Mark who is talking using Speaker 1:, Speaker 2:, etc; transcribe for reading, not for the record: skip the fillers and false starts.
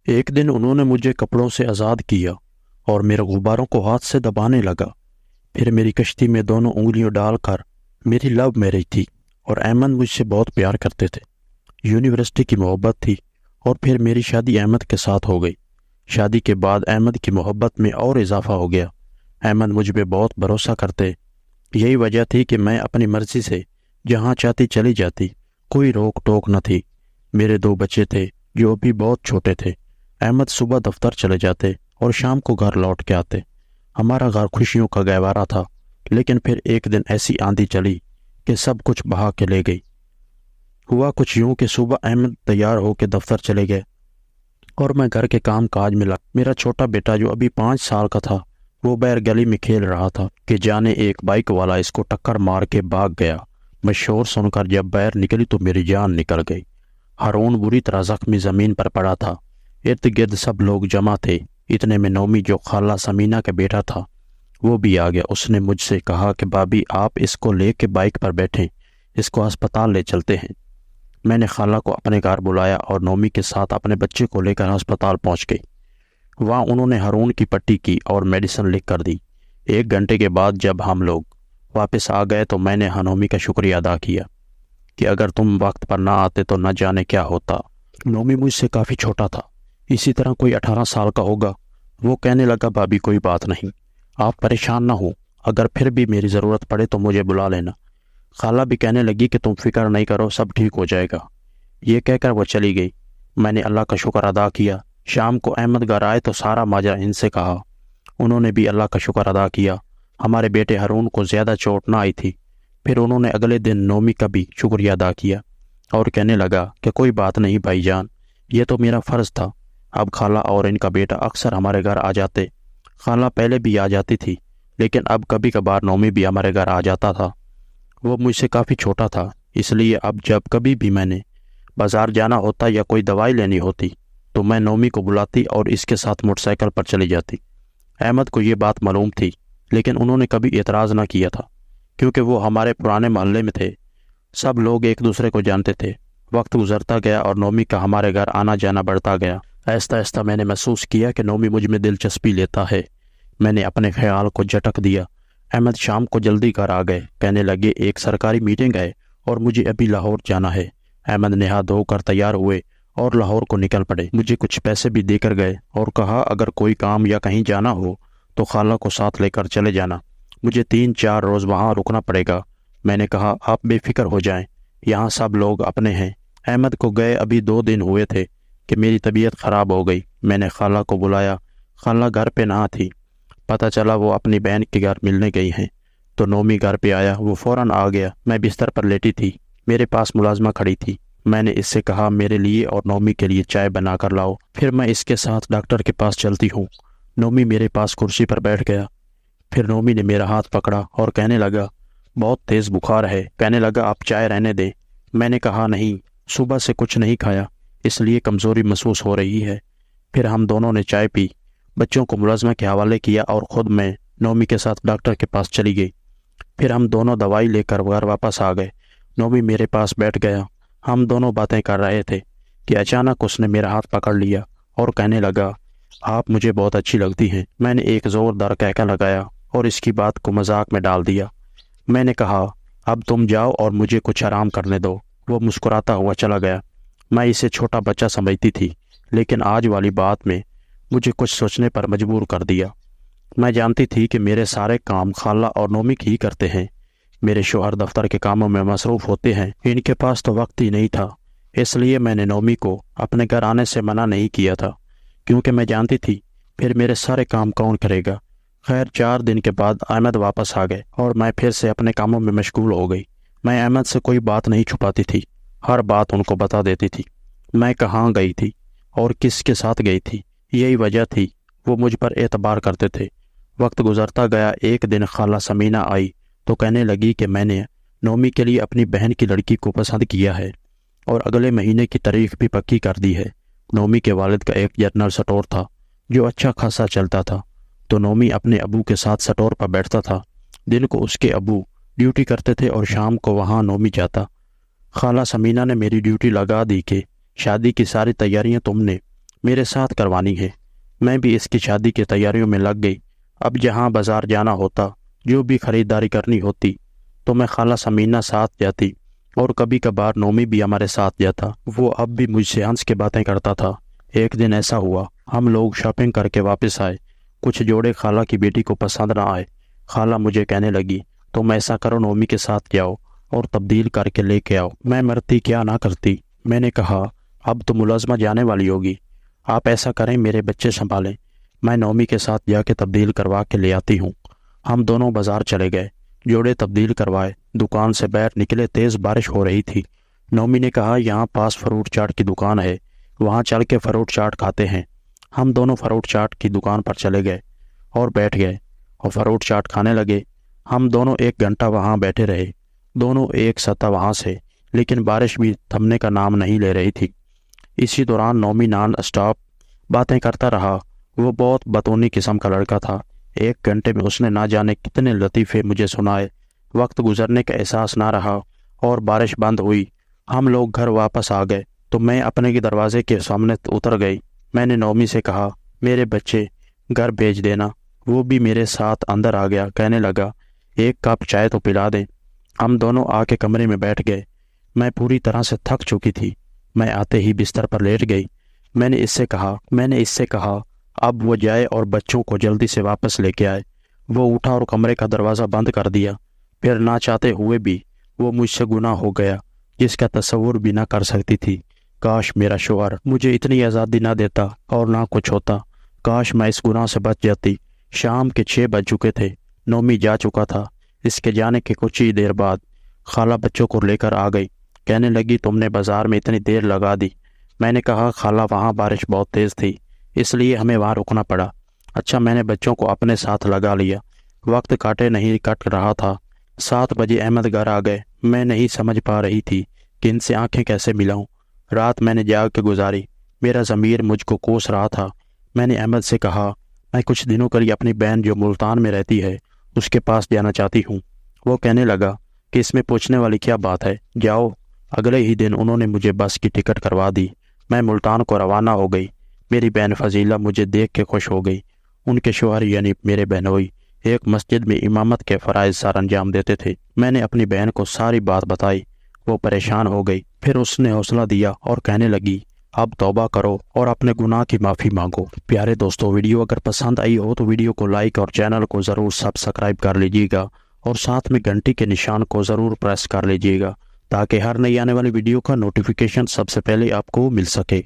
Speaker 1: ایک دن انہوں نے مجھے کپڑوں سے آزاد کیا اور میرے غباروں کو ہاتھ سے دبانے لگا۔ پھر میری کشتی میں دونوں انگلیاں ڈال کر میری لو میرج تھی اور احمد مجھ سے بہت پیار کرتے تھے۔ یونیورسٹی کی محبت تھی اور پھر میری شادی احمد کے ساتھ ہو گئی۔ شادی کے بعد احمد کی محبت میں اور اضافہ ہو گیا۔ احمد مجھ پہ بہت بھروسہ کرتے۔ یہی وجہ تھی کہ میں اپنی مرضی سے جہاں چاہتی چلی جاتی، کوئی روک ٹوک نہ تھی۔ میرے 2 بچے تھے جو ابھی بہت چھوٹے تھے۔ احمد صبح دفتر چلے جاتے اور شام کو گھر لوٹ کے آتے۔ ہمارا گھر خوشیوں کا گہوارہ تھا، لیکن پھر ایک دن ایسی آندھی چلی کہ سب کچھ بہا کے لے گئی۔ ہوا کچھ یوں کہ صبح احمد تیار ہو کے دفتر چلے گئے اور میں گھر کے کام کاج میں لگا۔ میرا چھوٹا بیٹا جو ابھی 5 سال کا تھا، وہ باہر گلی میں کھیل رہا تھا کہ جانے ایک بائک والا اس کو ٹکر مار کے بھاگ گیا۔ میں شور سن کر جب باہر نکلی تو میری جان نکل گئی۔ ہارون بری طرح زخمی زمین پر پڑا تھا۔ ارد گرد سب لوگ جمع تھے۔ اتنے میں نومی جو خالہ سمینہ کا بیٹا تھا وہ بھی آ گیا۔ اس نے مجھ سے کہا کہ بھابھی آپ اس کو لے کے بائک پر بیٹھیں، اس کو ہسپتال لے چلتے ہیں۔ میں نے خالہ کو اپنے گھر بلایا اور نومی کے ساتھ اپنے بچے کو لے کر ہسپتال پہنچ گئی۔ وہاں انہوں نے ہارون کی پٹی کی اور میڈیسن لکھ کر دی۔ 1 گھنٹے کے بعد جب ہم لوگ واپس آ گئے تو میں نے نومی کا شکریہ ادا کیا کہ اگر تم وقت پر نہ آتے تو نہ جانے کیا ہوتا۔ نومی مجھ سے کافی چھوٹا تھا، اسی طرح کوئی 18 سال کا ہوگا۔ وہ کہنے لگا بھابھی کوئی بات نہیں، آپ پریشان نہ ہو، اگر پھر بھی میری ضرورت پڑے تو مجھے بلا لینا۔ خالہ بھی کہنے لگی کہ تم فکر نہیں کرو، سب ٹھیک ہو جائے گا۔ یہ کہہ کر وہ چلی گئی۔ میں نے اللہ کا شکر ادا کیا۔ شام کو احمد گھر آئے تو سارا ماجرا ان سے کہا۔ انہوں نے بھی اللہ کا شکر ادا کیا۔ ہمارے بیٹے ہارون کو زیادہ چوٹ نہ آئی تھی۔ پھر انہوں نے اگلے دن نومی کا بھی شکریہ ادا کیا اور کہنے لگا کہ کوئی بات نہیں بھائی جان، یہ تو میرا فرض تھا۔ اب خالہ اور ان کا بیٹا اکثر ہمارے گھر آ جاتے۔ خالہ پہلے بھی آ جاتی تھی، لیکن اب کبھی کبھار نومی بھی ہمارے گھر آ جاتا تھا۔ وہ مجھ سے کافی چھوٹا تھا، اس لیے اب جب کبھی بھی میں نے بازار جانا ہوتا یا کوئی دوائی لینی ہوتی تو میں نومی کو بلاتی اور اس کے ساتھ موٹر سائیکل پر چلی جاتی۔ احمد کو یہ بات معلوم تھی، لیکن انہوں نے کبھی اعتراض نہ کیا تھا کیونکہ وہ ہمارے پرانے محلے میں تھے۔ سب لوگ ایک دوسرے کو جانتے تھے۔ وقت گزرتا گیا اور نومی کا ہمارے گھر آنا جانا بڑھتا گیا۔ آہستہ آہستہ میں نے محسوس کیا کہ نومی مجھ میں دلچسپی لیتا ہے۔ میں نے اپنے خیال کو جھٹک دیا۔ احمد شام کو جلدی گھر آ گئے، کہنے لگے ایک سرکاری میٹنگ ہے اور مجھے ابھی لاہور جانا ہے۔ احمد نہا دھو کر تیار ہوئے اور لاہور کو نکل پڑے۔ مجھے کچھ پیسے بھی دے کر گئے اور کہا اگر کوئی کام یا کہیں جانا ہو تو خالہ کو ساتھ لے کر چلے جانا، مجھے 3-4 روز وہاں رکنا پڑے گا۔ میں نے کہا آپ بے فکر ہو جائیں، یہاں سب لوگ اپنے ہیں۔ احمد کو گئے ابھی 2 دن ہوئے تھے کہ میری طبیعت خراب ہو گئی۔ میں نے خالہ کو بلایا، خالہ گھر پہ نہ تھی۔ پتہ چلا وہ اپنی بہن کے گھر ملنے گئی ہیں۔ تو نومی گھر پہ آیا، وہ فوراً آ گیا۔ میں بستر پر لیٹی تھی، میرے پاس ملازمہ کھڑی تھی۔ میں نے اس سے کہا میرے لیے اور نومی کے لیے چائے بنا کر لاؤ، پھر میں اس کے ساتھ ڈاکٹر کے پاس چلتی ہوں۔ نومی میرے پاس کرسی پر بیٹھ گیا۔ پھر نومی نے میرا ہاتھ پکڑا اور کہنے لگا بہت تیز بخار ہے، کہنے لگا آپ چائے رہنے دیں۔ میں نے کہا نہیں، صبح سے کچھ نہیں کھایا، اس لیے کمزوری محسوس ہو رہی ہے۔ پھر ہم دونوں نے چائے پی، بچوں کو ملازمہ کے حوالے کیا اور خود میں نومی کے ساتھ ڈاکٹر کے پاس چلی گئی۔ پھر ہم دونوں دوائی لے کر گھر واپس آ گئے۔ نومی میرے پاس بیٹھ گیا، ہم دونوں باتیں کر رہے تھے کہ اچانک اس نے میرا ہاتھ پکڑ لیا اور کہنے لگا آپ مجھے بہت اچھی لگتی ہیں۔ میں نے ایک زوردار کہکا لگایا اور اس کی بات کو مذاق میں ڈال دیا۔ میں نے کہا اب تم جاؤ اور مجھے کچھ آرام کرنے دو۔ وہ مسکراتا ہوا چلا گیا۔ میں اسے چھوٹا بچہ سمجھتی تھی، لیکن آج والی بات میں مجھے کچھ سوچنے پر مجبور کر دیا۔ میں جانتی تھی کہ میرے سارے کام خالہ اور نومی ہی کرتے ہیں۔ میرے شوہر دفتر کے کاموں میں مصروف ہوتے ہیں، ان کے پاس تو وقت ہی نہیں تھا۔ اس لیے میں نے نومی کو اپنے گھر آنے سے منع نہیں کیا تھا، کیونکہ میں جانتی تھی پھر میرے سارے کام کون کرے گا۔ خیر 4 دن کے بعد احمد واپس آ گئے اور میں پھر سے اپنے کاموں میں مشغول ہو گئی۔ میں احمد سے کوئی بات نہیں چھپاتی تھی، ہر بات ان کو بتا دیتی تھی۔ میں کہاں گئی تھی اور کس کے ساتھ گئی تھی، یہی وجہ تھی وہ مجھ پر اعتبار کرتے تھے۔ وقت گزرتا گیا۔ ایک دن خالہ سمینہ آئی تو کہنے لگی کہ میں نے نومی کے لیے اپنی بہن کی لڑکی کو پسند کیا ہے اور اگلے مہینے کی تاریخ بھی پکی کر دی ہے۔ نومی کے والد کا ایک جنرل سٹور تھا جو اچھا خاصا چلتا تھا، تو نومی اپنے ابو کے ساتھ سٹور پر بیٹھتا تھا۔ دن کو اس کے ابو ڈیوٹی کرتے تھے اور شام کو وہاں نومی جاتا۔ خالہ سمینہ نے میری ڈیوٹی لگا دی کہ شادی کی ساری تیاریاں تم نے میرے ساتھ کروانی ہے۔ میں بھی اس کی شادی کی تیاریوں میں لگ گئی۔ اب جہاں بازار جانا ہوتا، جو بھی خریداری کرنی ہوتی، تو میں خالہ ثمینہ ساتھ جاتی، اور کبھی کبھار نومی بھی ہمارے ساتھ جاتا۔ وہ اب بھی مجھ سے ہنس کے باتیں کرتا تھا۔ ایک دن ایسا ہوا، ہم لوگ شاپنگ کر کے واپس آئے۔ کچھ جوڑے خالہ کی بیٹی کو پسند نہ آئے۔ خالہ مجھے کہنے لگی، تم ایسا کرو، نومی کے ساتھ جاؤ اور تبدیل کر کے لے کے آؤ۔ میں مرتی کیا نہ کرتی۔ میں نے کہا، اب تو ملازمہ جانے والی ہوگی، آپ ایسا کریں، میرے بچے سنبھالیں، میں نومی کے ساتھ جا کے تبدیل کروا کے لے آتی ہوں۔ ہم دونوں بازار چلے گئے، جوڑے تبدیل کروائے۔ دکان سے باہر نکلے، تیز بارش ہو رہی تھی۔ نومی نے کہا، یہاں پاس فروٹ چاٹ کی دکان ہے، وہاں چل کے فروٹ چاٹ کھاتے ہیں۔ ہم دونوں فروٹ چاٹ کی دکان پر چلے گئے اور بیٹھ گئے اور فروٹ چاٹ کھانے لگے۔ ہم دونوں 1 گھنٹہ وہاں بیٹھے رہے، دونوں ایک سطح وہاں سے، لیکن بارش بھی تھمنے کا نام نہیں لے رہی تھی۔ اسی دوران نومی نان اسٹاپ باتیں کرتا رہا۔ وہ بہت بطونی قسم کا لڑکا تھا۔ 1 گھنٹے میں اس نے نہ جانے کتنے لطیفے مجھے سنائے۔ وقت گزرنے کا احساس نہ رہا اور بارش بند ہوئی۔ ہم لوگ گھر واپس آ گئے تو میں اپنے دروازے کے سامنے اتر گئی۔ میں نے نومی سے کہا، میرے بچے گھر بھیج دینا۔ وہ بھی میرے ساتھ اندر آ گیا، کہنے لگا، 1 کپ چائے تو پلا دیں۔ ہم دونوں آ کے کمرے میں بیٹھ گئے۔ میں پوری طرح سے تھک چکی تھی۔ میں آتے ہی بستر پر لیٹ گئی۔ میں نے اس سے کہا اب وہ جائے اور بچوں کو جلدی سے واپس لے کے آئے۔ وہ اٹھا اور کمرے کا دروازہ بند کر دیا۔ پھر نہ چاہتے ہوئے بھی وہ مجھ سے گناہ ہو گیا، جس کا تصور بھی نہ کر سکتی تھی۔ کاش میرا شوہر مجھے اتنی آزادی نہ دیتا اور نہ کچھ ہوتا۔ کاش میں اس گناہ سے بچ جاتی۔ شام کے 6 بج چکے تھے۔ نومی جا چکا تھا۔ اس کے جانے کے کچھ ہی دیر بعد خالہ بچوں کو لے کر آ گئی۔ کہنے لگی، تم نے بازار میں اتنی دیر لگا دی۔ میں نے کہا، خالہ وہاں بارش بہت تیز تھی، اس لیے ہمیں وہاں رکنا پڑا۔ اچھا، میں نے بچوں کو اپنے ساتھ لگا لیا۔ وقت کاٹے نہیں کٹ رہا تھا۔ 7 بجے احمد گھر آ گئے۔ میں نہیں سمجھ پا رہی تھی کہ ان سے آنکھیں کیسے ملاؤں۔ رات میں نے جاگ کے گزاری۔ میرا ضمیر مجھ کو کوس رہا تھا۔ میں نے احمد سے کہا، میں کچھ دنوں کے لیے اپنی بہن جو ملتان میں رہتی ہے اس کے پاس جانا چاہتی ہوں۔ وہ کہنے لگا کہ اس میں پوچھنے والی کیا بات ہے، جاؤ۔ اگلے ہی دن انہوں نے مجھے بس کی ٹکٹ کروا دی۔ میں ملتان کو روانہ ہو گئی۔ میری بہن فضیلہ مجھے دیکھ کے خوش ہو گئی۔ ان کے شوہر یعنی میرے بہنوئی ایک مسجد میں امامت کے فرائض سر انجام دیتے تھے۔ میں نے اپنی بہن کو ساری بات بتائی۔ وہ پریشان ہو گئی۔ پھر اس نے حوصلہ دیا اور کہنے لگی، اب توبہ کرو اور اپنے گناہ کی معافی مانگو۔ پیارے دوستو، ویڈیو اگر پسند آئی ہو تو ویڈیو کو لائک اور چینل کو ضرور سبسکرائب کر لیجیے گا، اور ساتھ میں گھنٹی کے نشان کو ضرور پریس کر لیجیے گا تاکہ ہر نئی آنے والی ویڈیو کا نوٹیفیکیشن سب سے پہلے آپ کو مل سکے۔